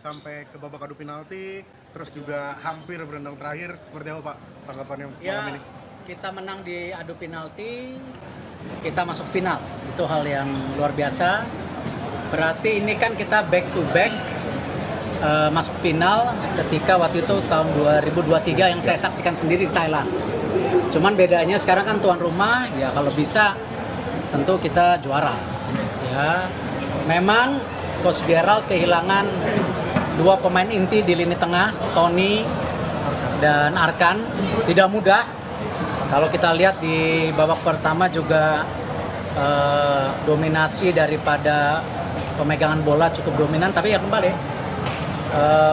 sampai ke babak adu penalti, terus juga hampir berendang terakhir. Seperti apa Pak tanggapannya Ya, malam ini? kita menang di adu penalti, kita masuk final. Itu hal yang luar biasa. Berarti ini kan kita back to back masuk final ketika waktu itu tahun 2023 yang saya saksikan sendiri di Thailand. Cuman bedanya sekarang kan tuan rumah, ya kalau bisa tentu kita juara. Ya, memang Coach Gerald kehilangan dua pemain inti di lini tengah, Tony dan Arkan. Tidak mudah. Kalau kita lihat di babak pertama juga dominasi daripada pemegangan bola cukup dominan, tapi ya kembali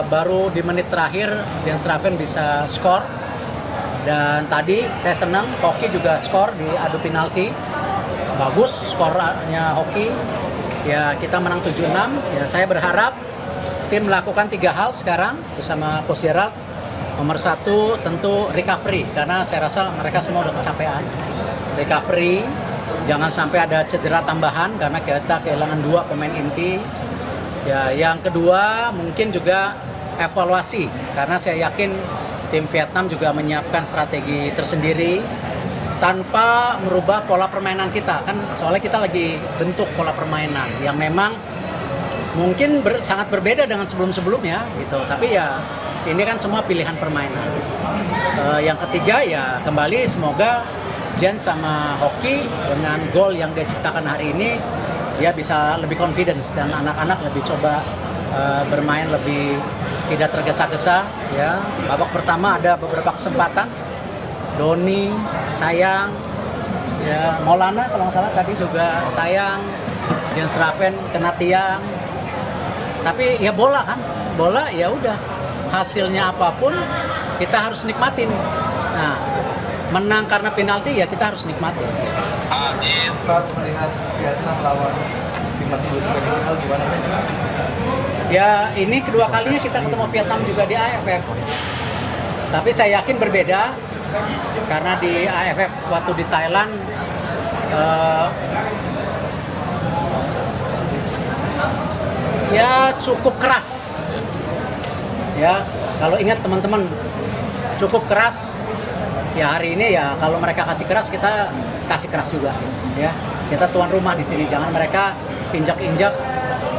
baru di menit terakhir Jens Raven bisa skor. Dan tadi saya senang Hoki juga skor di adu penalti. Bagus skornya Hoki. Ya, kita menang 7-6. Ya, saya berharap tim melakukan 3 hal sekarang bersama Coach Gerald. Nomor 1 tentu recovery, karena saya rasa mereka semua udah kecapean. Recovery, jangan sampai ada cedera tambahan karena kita kehilangan 2 pemain inti. Ya, yang kedua mungkin juga evaluasi, karena saya yakin tim Vietnam juga menyiapkan strategi tersendiri tanpa merubah pola permainan kita. Kan soalnya kita lagi bentuk pola permainan yang memang mungkin sangat berbeda dengan sebelum-sebelumnya gitu. Tapi ya ini kan semua pilihan permainan. Yang ketiga ya kembali semoga Jen sama Hoki dengan gol yang dia ciptakan hari ini dia bisa lebih confidence dan anak-anak lebih coba bermain lebih tidak tergesa-gesa. Ya, babak pertama ada beberapa kesempatan. Doni, Sayang, ya Maulana kalau nggak salah tadi juga Sayang, Jens Raven kena tiang. Tapi ya bola kan, bola ya udah hasilnya apapun kita harus nikmatin. Nah, menang karena penalti ya kita harus nikmatin. Pak, melihat Vietnam lawan timnas Indonesia di final gimana? Ya ini kedua kalinya kita ketemu Vietnam juga di AFF. Tapi saya yakin berbeda karena di AFF waktu di Thailand ya cukup keras. Ya, kalau ingat teman-teman cukup keras. Ya hari ini ya kalau mereka kasih keras kita kasih keras juga. Ya, kita tuan rumah di sini, jangan mereka injak-injak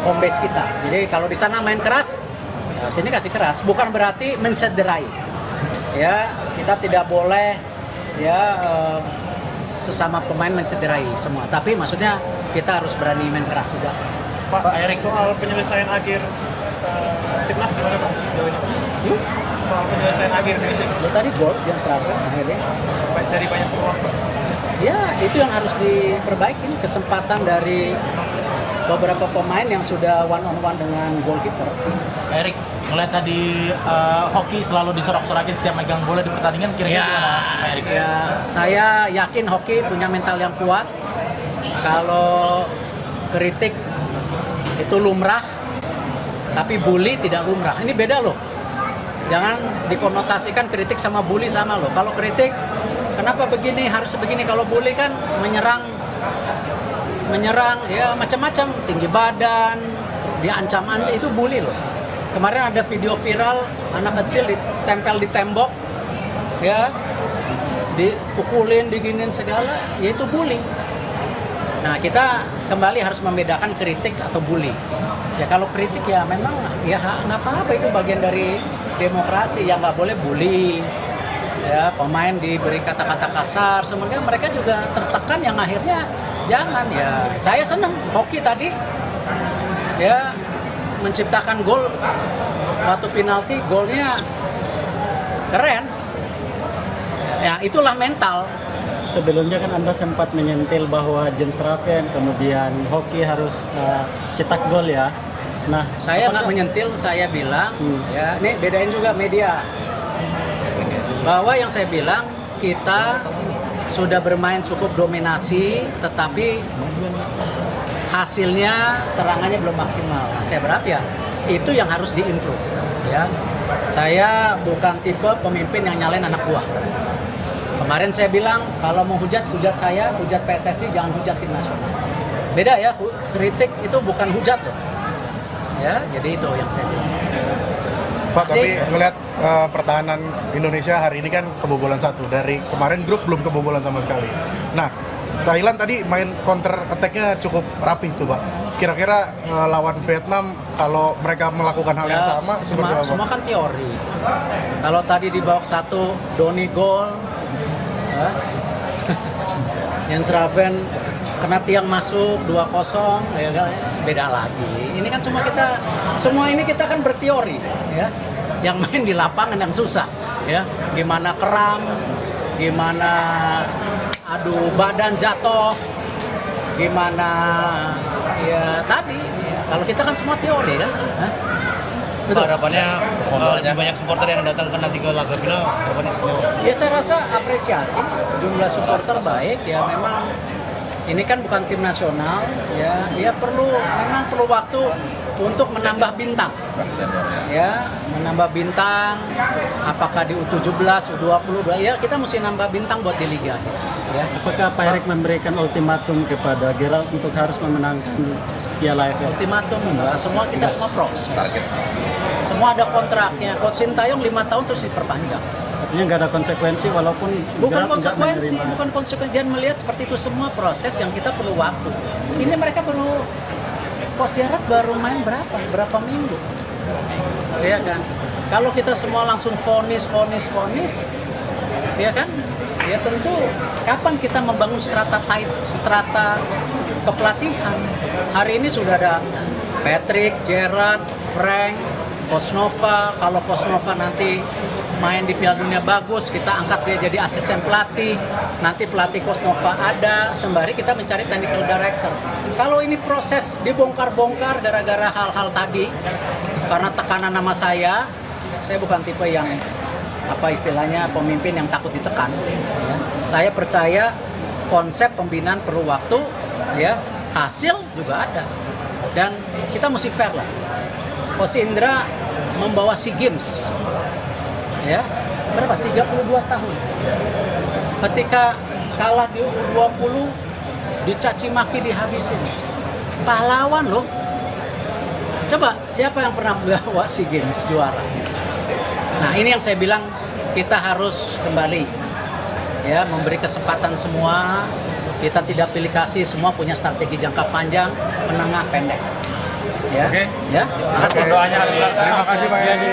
home base kita. Jadi kalau di sana main keras, ya sini kasih keras. Bukan berarti mencederai. Ya, kita tidak boleh ya sesama pemain mencederai semua. Tapi maksudnya kita harus berani main keras juga. Pak Erik, soal penyelesaian akhir timnas gimana Pak? Soal penyelesaian akhir finishing. Ya tadi gol yang serapkan akhirnya. Dari banyak peluang Pak. Ya itu yang harus diperbaiki, kesempatan dari beberapa pemain yang sudah one on one dengan goalkeeper. Erik, ngeliat tadi Hoki selalu disorak-sorakin setiap megang bola di pertandingan, kira-kira gimana Pak Erik? Ya, saya yakin Hoki punya mental yang kuat. Kalau kritik itu lumrah, tapi bully tidak lumrah. Ini beda loh. Jangan dikonotasikan kritik sama bully sama loh. Kalau kritik, kenapa begini, harus begini. Kalau bully kan menyerang ya macam-macam, tinggi badan, diancam-ancam, itu bully loh. Kemarin ada video viral anak kecil ditempel di tembok, ya, dipukulin, diginin segala, ya itu bully. Nah kita kembali harus membedakan kritik atau bully. Ya kalau kritik ya memang ya nggak apa-apa, itu bagian dari demokrasi, ya nggak boleh bully. Ya pemain diberi kata-kata kasar, sebenarnya mereka juga tertekan yang akhirnya jangan. Ya saya seneng Hoki tadi ya menciptakan gol waktu penalti, golnya keren. Ya itulah mental. Sebelumnya kan Anda sempat menyentil bahwa Jens Raven kemudian Hoki harus cetak gol ya. Nah, saya nggak menyentil, saya bilang ya ini bedain juga media. Bahwa yang saya bilang kita sudah bermain cukup dominasi, tetapi hasilnya serangannya belum maksimal. Nah, saya berharap ya itu yang harus diimprove. Ya, saya bukan tipe pemimpin yang nyalain anak buah. Kemarin saya bilang kalau mau hujat saya, hujat PSSI, jangan hujat tim nasional. Beda ya, kritik itu bukan hujat loh. Ya, jadi itu yang saya bilang. Pak, tapi ngelihat pertahanan Indonesia hari ini kan kebobolan 1. Dari kemarin grup belum kebobolan sama sekali. Nah, Thailand tadi main counter attack-nya cukup rapih tuh, Pak. Kira-kira lawan Vietnam kalau mereka melakukan hal yang sama seperti apa? Semua kan teori. Kalau tadi di babak 1 Doni gol, ya. Jens Raven kena tiang masuk 2-0, ya kan, beda lagi. Ini kan semua ini kita kan berteori, ya. Yang main di lapangan yang susah, ya. Gimana keram, gimana adu badan jatuh, gimana ya tadi. Ya. Kalau kita kan semua teori kan. Hah? Betul. Harapannya banyak supporter yang datang ke nanti ke laga final, harapannya seperti apa? Ya saya rasa apresiasi, jumlah supporter baik, ya memang ini kan bukan tim nasional, ya memang perlu waktu untuk menambah bintang, ya menambah bintang, apakah di U17, U20, ya kita mesti nambah bintang buat di liga, ya. Apakah Pak Erik memberikan ultimatum kepada Gerald untuk harus memenangkan Piala AFF? Ultimatum enggak, kita semua proses. Semua ada kontraknya. Coach Sintayong 5 tahun terus diperpanjang. Artinya nggak ada konsekuensi walaupun Bukan Gerald nggak konsekuensi, menerima. bukan konsekuensi. Jangan melihat seperti itu, semua proses yang kita perlu waktu. Ini mereka Coach Gerald baru main berapa minggu, ya kan? Kalau kita semua langsung vonis, ya kan? Ya tentu kapan kita membangun strata kepelatihan? Hari ini sudah ada Patrick, Gerrard, Frank, Kosnova. Kalau Kosnova nanti main di Piala Dunia bagus, kita angkat dia jadi asisten pelatih. Nanti pelatih Kosnova ada, sembari kita mencari technical director. Kalau ini proses dibongkar-bongkar gara-gara hal-hal tadi, karena tekanan nama saya bukan tipe yang apa istilahnya pemimpin yang takut ditekan. Ya. Saya percaya konsep pembinaan perlu waktu, ya hasil juga ada, dan kita mesti fair lah. Coach Indra membawa SEA Games, ya berapa? 32 tahun. Ketika kalah di U20, dicaci maki, dihabisin. Pahlawan loh. Coba siapa yang pernah bawa SEA Games juara? Nah ini yang saya bilang kita harus kembali, ya memberi kesempatan semua. Kita tidak pilih kasih, semua punya strategi jangka panjang, menengah, pendek. Ya, Oke. ya. Terima kasih. Doanya harus Terima kasih Pak Erik.